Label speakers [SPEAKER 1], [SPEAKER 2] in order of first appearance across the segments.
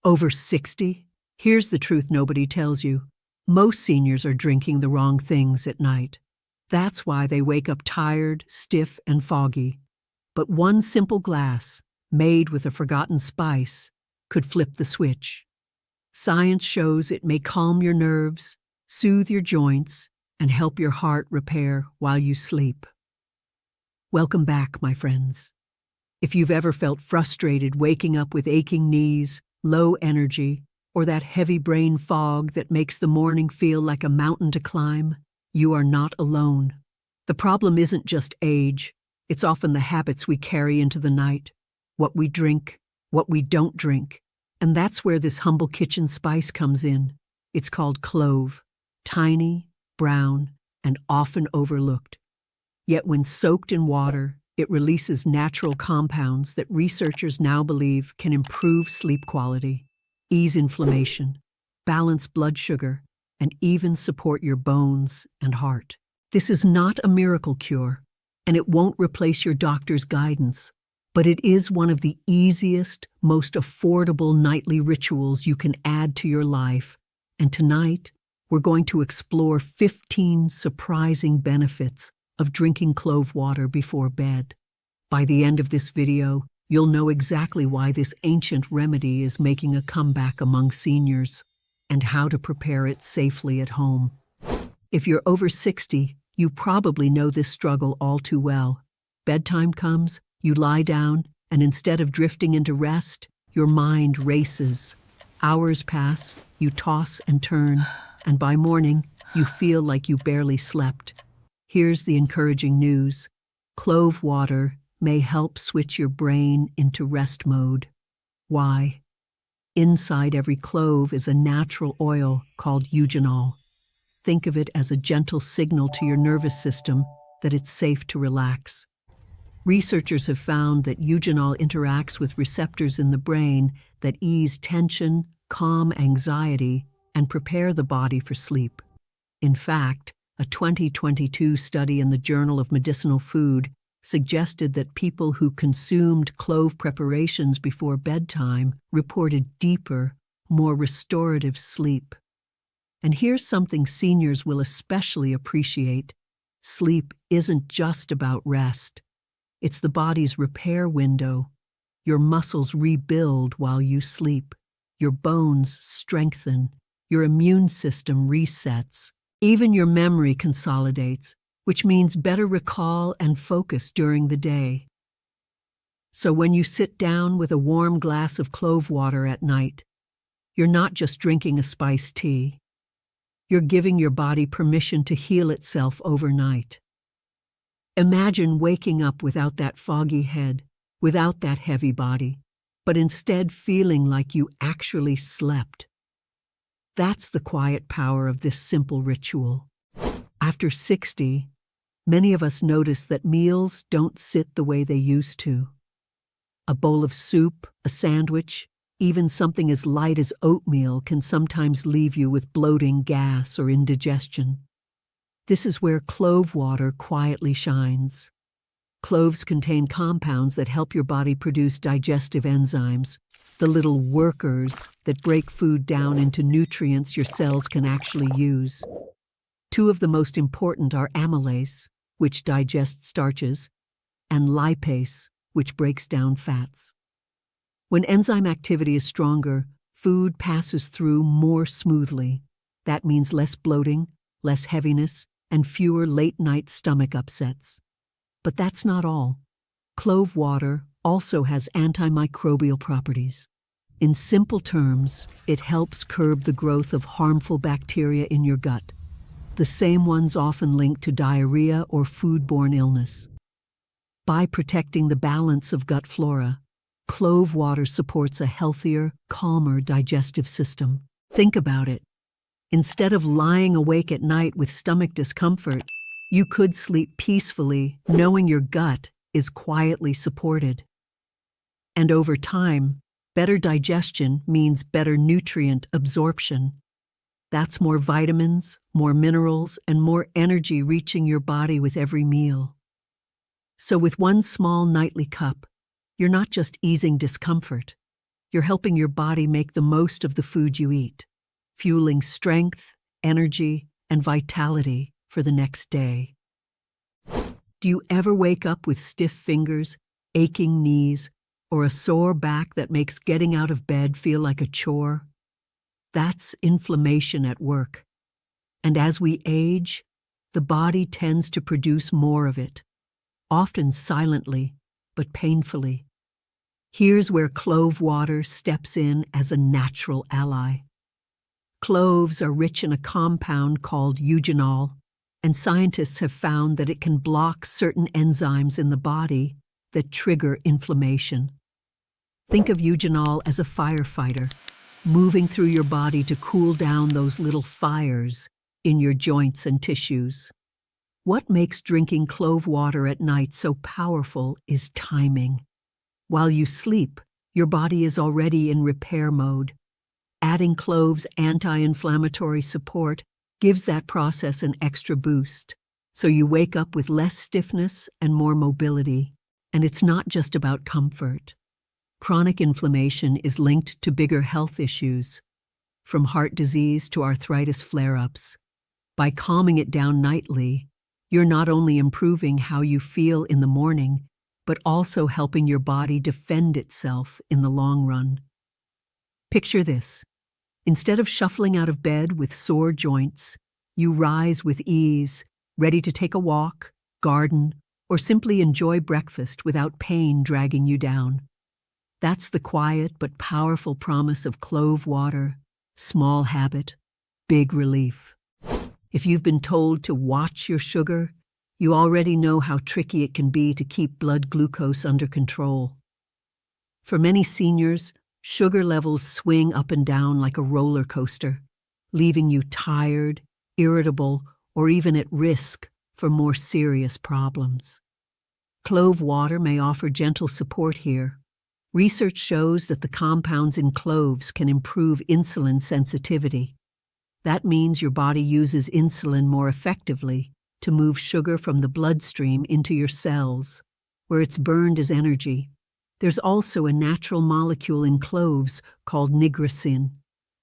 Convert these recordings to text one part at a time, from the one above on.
[SPEAKER 1] Over 60? Here's the truth nobody tells you. Most seniors are drinking the wrong things at night. That's why they wake up tired, stiff, and foggy. But one simple glass, made with a forgotten spice, could flip the switch. Science shows it may calm your nerves, soothe your joints, and help your heart repair while you sleep. Welcome back, my friends. If you've ever felt frustrated waking up with aching knees, low energy, or that heavy brain fog that makes the morning feel like a mountain to climb, you are not alone. The problem isn't just age, it's often the habits we carry into the night, what we drink, what we don't drink, and that's where this humble kitchen spice comes in. It's called clove, tiny, brown, and often overlooked. Yet when soaked in water, it releases natural compounds that researchers now believe can improve sleep quality, ease inflammation, balance blood sugar, and even support your bones and heart. This is not a miracle cure, and it won't replace your doctor's guidance, but it is one of the easiest, most affordable nightly rituals you can add to your life. And tonight, we're going to explore 15 surprising benefits of drinking clove water before bed. By the end of this video, you'll know exactly why this ancient remedy is making a comeback among seniors and how to prepare it safely at home. If you're over 60, you probably know this struggle all too well. Bedtime comes, you lie down, and instead of drifting into rest, your mind races. Hours pass, you toss and turn, and by morning, you feel like you barely slept. Here's the encouraging news. Clove water may help switch your brain into rest mode. Why? Inside every clove is a natural oil called eugenol. Think of it as a gentle signal to your nervous system that it's safe to relax. Researchers have found that eugenol interacts with receptors in the brain that ease tension, calm anxiety, and prepare the body for sleep. In fact, a 2022 study in the Journal of Medicinal Food suggested that people who consumed clove preparations before bedtime reported deeper, more restorative sleep. And here's something seniors will especially appreciate. Sleep isn't just about rest. It's the body's repair window. Your muscles rebuild while you sleep. Your bones strengthen. Your immune system resets. Even your memory consolidates, which means better recall and focus during the day. So when you sit down with a warm glass of clove water at night, you're not just drinking a spiced tea. You're giving your body permission to heal itself overnight. Imagine waking up without that foggy head, without that heavy body, but instead feeling like you actually slept. That's the quiet power of this simple ritual. After 60, many of us notice that meals don't sit the way they used to. A bowl of soup, a sandwich, even something as light as oatmeal can sometimes leave you with bloating, gas, or indigestion. This is where clove water quietly shines. Cloves contain compounds that help your body produce digestive enzymes, the little workers that break food down into nutrients your cells can actually use. Two of the most important are amylase, which digests starches, and lipase, which breaks down fats. When enzyme activity is stronger, food passes through more smoothly. That means less bloating, less heaviness, and fewer late-night stomach upsets. But that's not all. Clove water also has antimicrobial properties. In simple terms, it helps curb the growth of harmful bacteria in your gut, the same ones often linked to diarrhea or foodborne illness. By protecting the balance of gut flora, clove water supports a healthier, calmer digestive system. Think about it. Instead of lying awake at night with stomach discomfort, you could sleep peacefully knowing your gut is quietly supported. And over time, better digestion means better nutrient absorption. That's more vitamins, more minerals, and more energy reaching your body with every meal. So with one small nightly cup, you're not just easing discomfort, you're helping your body make the most of the food you eat, fueling strength, energy, and vitality for the next day. Do you ever wake up with stiff fingers, aching knees, or a sore back that makes getting out of bed feel like a chore? That's inflammation at work. And as we age, the body tends to produce more of it, often silently, but painfully. Here's where clove water steps in as a natural ally. Cloves are rich in a compound called eugenol, and scientists have found that it can block certain enzymes in the body that trigger inflammation. Think of eugenol as a firefighter, moving through your body to cool down those little fires in your joints and tissues. What makes drinking clove water at night so powerful is timing. While you sleep, your body is already in repair mode. Adding cloves' anti-inflammatory support gives that process an extra boost, so you wake up with less stiffness and more mobility. And it's not just about comfort. Chronic inflammation is linked to bigger health issues, from heart disease to arthritis flare-ups. By calming it down nightly, you're not only improving how you feel in the morning, but also helping your body defend itself in the long run. Picture this. Instead of shuffling out of bed with sore joints, you rise with ease, ready to take a walk, garden, or simply enjoy breakfast without pain dragging you down. That's the quiet but powerful promise of clove water. Small habit, big relief. If you've been told to watch your sugar, you already know how tricky it can be to keep blood glucose under control. For many seniors, sugar levels swing up and down like a roller coaster, leaving you tired, irritable, or even at risk for more serious problems. Clove water may offer gentle support here. Research shows that the compounds in cloves can improve insulin sensitivity. That means your body uses insulin more effectively to move sugar from the bloodstream into your cells, where it's burned as energy. There's also a natural molecule in cloves called nigrosin.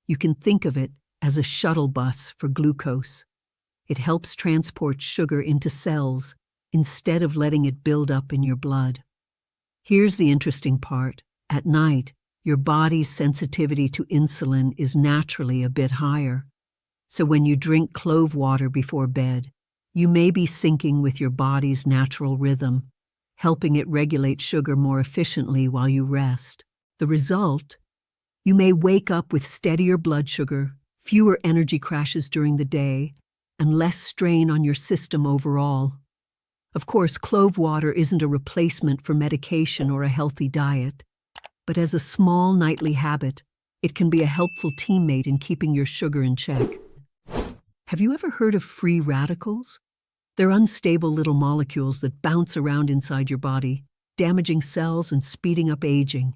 [SPEAKER 1] You can think of it as a shuttle bus for glucose. It helps transport sugar into cells instead of letting it build up in your blood. Here's the interesting part. At night, your body's sensitivity to insulin is naturally a bit higher. So when you drink clove water before bed, you may be syncing with your body's natural rhythm, helping it regulate sugar more efficiently while you rest. The result? You may wake up with steadier blood sugar, fewer energy crashes during the day, and less strain on your system overall. Of course, clove water isn't a replacement for medication or a healthy diet, but as a small nightly habit, it can be a helpful teammate in keeping your sugar in check. Have you ever heard of free radicals? They're unstable little molecules that bounce around inside your body, damaging cells and speeding up aging.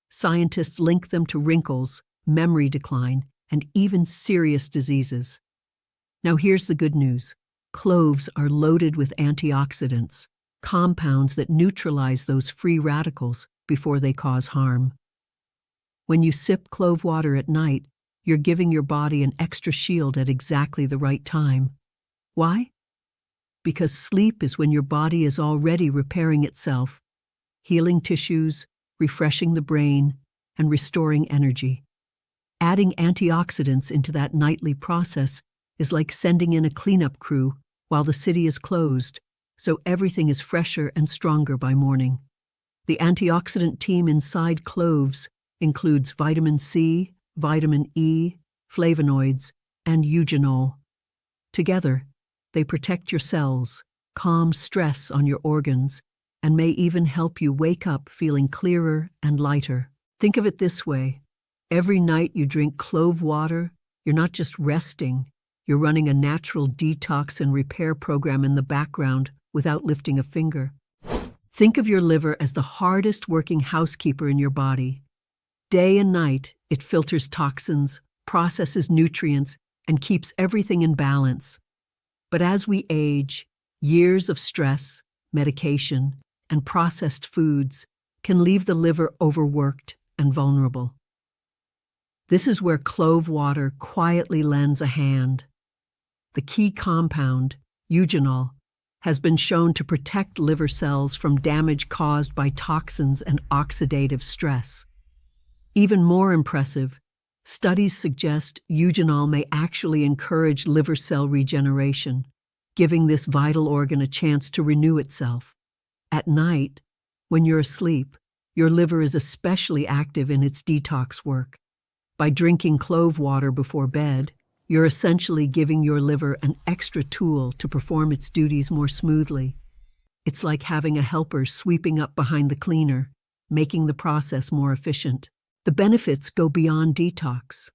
[SPEAKER 1] Scientists link them to wrinkles, memory decline, and even serious diseases. Now here's the good news. Cloves are loaded with antioxidants, compounds that neutralize those free radicals before they cause harm. When you sip clove water at night, you're giving your body an extra shield at exactly the right time. Why? Because sleep is when your body is already repairing itself, healing tissues, refreshing the brain, and restoring energy. Adding antioxidants into that nightly process is like sending in a cleanup crew while the city is closed, so everything is fresher and stronger by morning. The antioxidant team inside cloves includes vitamin C, vitamin E, flavonoids, and eugenol. Together, they protect your cells, calm stress on your organs, and may even help you wake up feeling clearer and lighter. Think of it this way. Every night you drink clove water, you're not just resting, you're running a natural detox and repair program in the background without lifting a finger. Think of your liver as the hardest working housekeeper in your body. Day and night, it filters toxins, processes nutrients, and keeps everything in balance. But as we age, years of stress, medication, and processed foods can leave the liver overworked and vulnerable. This is where clove water quietly lends a hand. The key compound, eugenol, has been shown to protect liver cells from damage caused by toxins and oxidative stress. Even more impressive, studies suggest eugenol may actually encourage liver cell regeneration, giving this vital organ a chance to renew itself. At night, when you're asleep, your liver is especially active in its detox work. By drinking clove water before bed, you're essentially giving your liver an extra tool to perform its duties more smoothly. It's like having a helper sweeping up behind the cleaner, making the process more efficient. The benefits go beyond detox.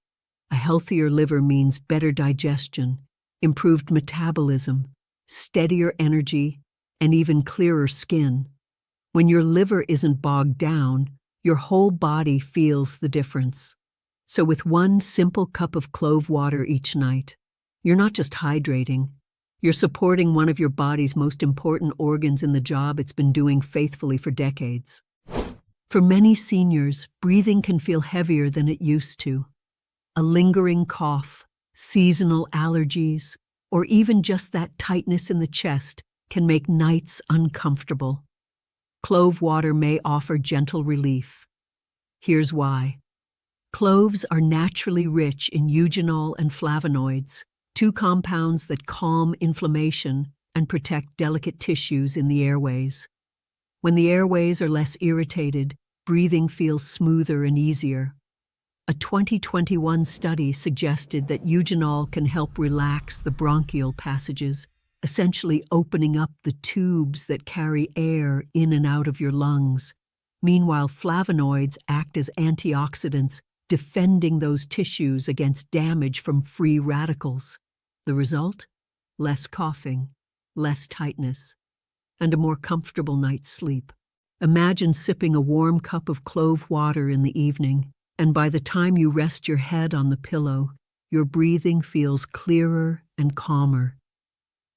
[SPEAKER 1] A healthier liver means better digestion, improved metabolism, steadier energy, and even clearer skin. When your liver isn't bogged down, your whole body feels the difference. So with one simple cup of clove water each night, you're not just hydrating, you're supporting one of your body's most important organs in the job it's been doing faithfully for decades. For many seniors, breathing can feel heavier than it used to. A lingering cough, seasonal allergies, or even just that tightness in the chest can make nights uncomfortable. Clove water may offer gentle relief. Here's why. Cloves are naturally rich in eugenol and flavonoids, two compounds that calm inflammation and protect delicate tissues in the airways. When the airways are less irritated, breathing feels smoother and easier. A 2021 study suggested that eugenol can help relax the bronchial passages, essentially opening up the tubes that carry air in and out of your lungs. Meanwhile, flavonoids act as antioxidants, defending those tissues against damage from free radicals. The result? Less coughing, less tightness, and a more comfortable night's sleep. Imagine sipping a warm cup of clove water in the evening, and by the time you rest your head on the pillow, your breathing feels clearer and calmer.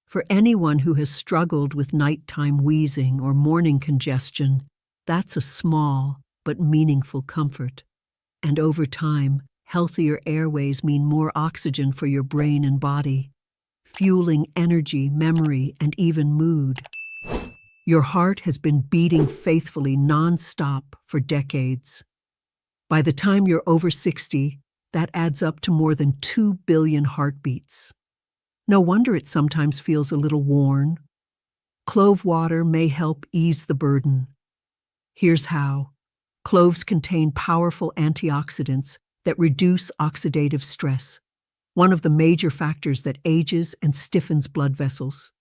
[SPEAKER 1] For anyone who has struggled with nighttime wheezing or morning congestion, that's a small but meaningful comfort. And over time, healthier airways mean more oxygen for your brain and body, fueling energy, memory, and even mood. Your heart has been beating faithfully non-stop for decades. By the time you're over 60, that adds up to more than 2 billion heartbeats. No wonder it sometimes feels a little worn. Clove water may help ease the burden. Here's how. Cloves contain powerful antioxidants that reduce oxidative stress, one of the major factors that ages and stiffens blood vessels.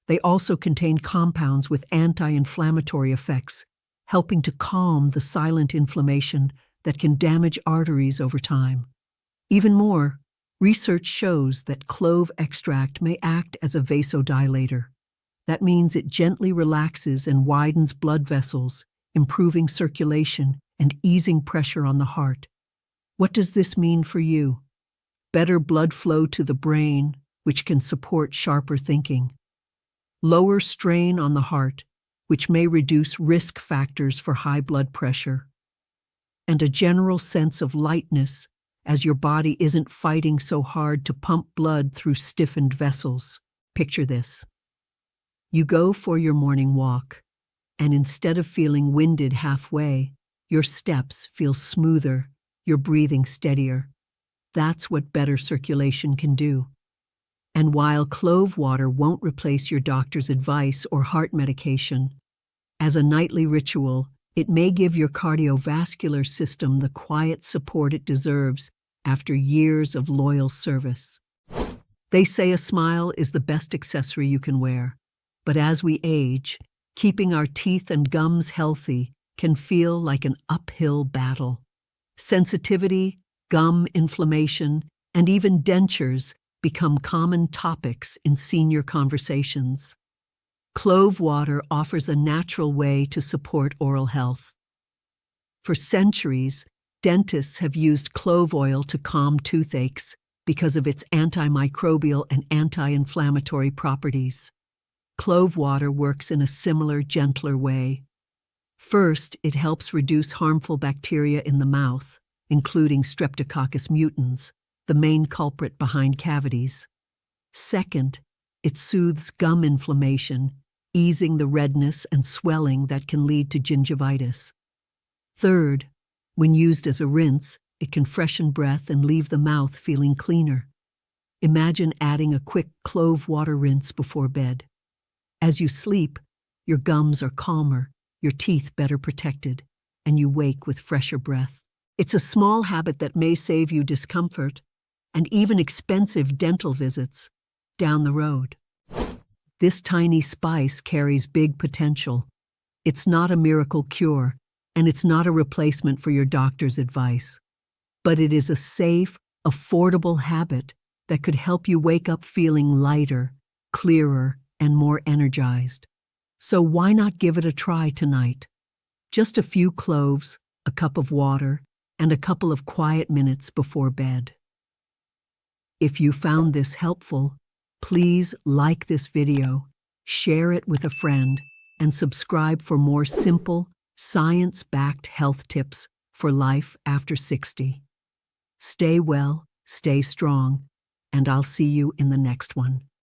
[SPEAKER 1] They also contain compounds with anti-inflammatory effects, helping to calm the silent inflammation that can damage arteries over time. Even more, research shows that clove extract may act as a vasodilator. That means it gently relaxes and widens blood vessels, improving circulation and easing pressure on the heart. What does this mean for you? Better blood flow to the brain, which can support sharper thinking. Lower strain on the heart, which may reduce risk factors for high blood pressure. And a general sense of lightness, as your body isn't fighting so hard to pump blood through stiffened vessels. Picture this. You go for your morning walk, and instead of feeling winded halfway, your steps feel smoother, your breathing steadier. That's what better circulation can do. And while clove water won't replace your doctor's advice or heart medication, as a nightly ritual, it may give your cardiovascular system the quiet support it deserves after years of loyal service. They say a smile is the best accessory you can wear, but as we age, keeping our teeth and gums healthy can feel like an uphill battle. Sensitivity, gum inflammation, and even dentures become common topics in senior conversations. Clove water offers a natural way to support oral health. For centuries, dentists have used clove oil to calm toothaches because of its antimicrobial and anti-inflammatory properties. Clove water works in a similar, gentler way. First, it helps reduce harmful bacteria in the mouth, including Streptococcus mutans, the main culprit behind cavities. Second, it soothes gum inflammation, easing the redness and swelling that can lead to gingivitis. Third, when used as a rinse, it can freshen breath and leave the mouth feeling cleaner. Imagine adding a quick clove water rinse before bed. As you sleep, your gums are calmer, your teeth better protected, and you wake with fresher breath. It's a small habit that may save you discomfort and even expensive dental visits down the road. This tiny spice carries big potential. It's not a miracle cure, and it's not a replacement for your doctor's advice. But it is a safe, affordable habit that could help you wake up feeling lighter, clearer, and more energized. So why not give it a try tonight? Just a few cloves, a cup of water, and a couple of quiet minutes before bed. If you found this helpful, please like this video, share it with a friend, and subscribe for more simple, science-backed health tips for life after 60. Stay well, stay strong, and I'll see you in the next one.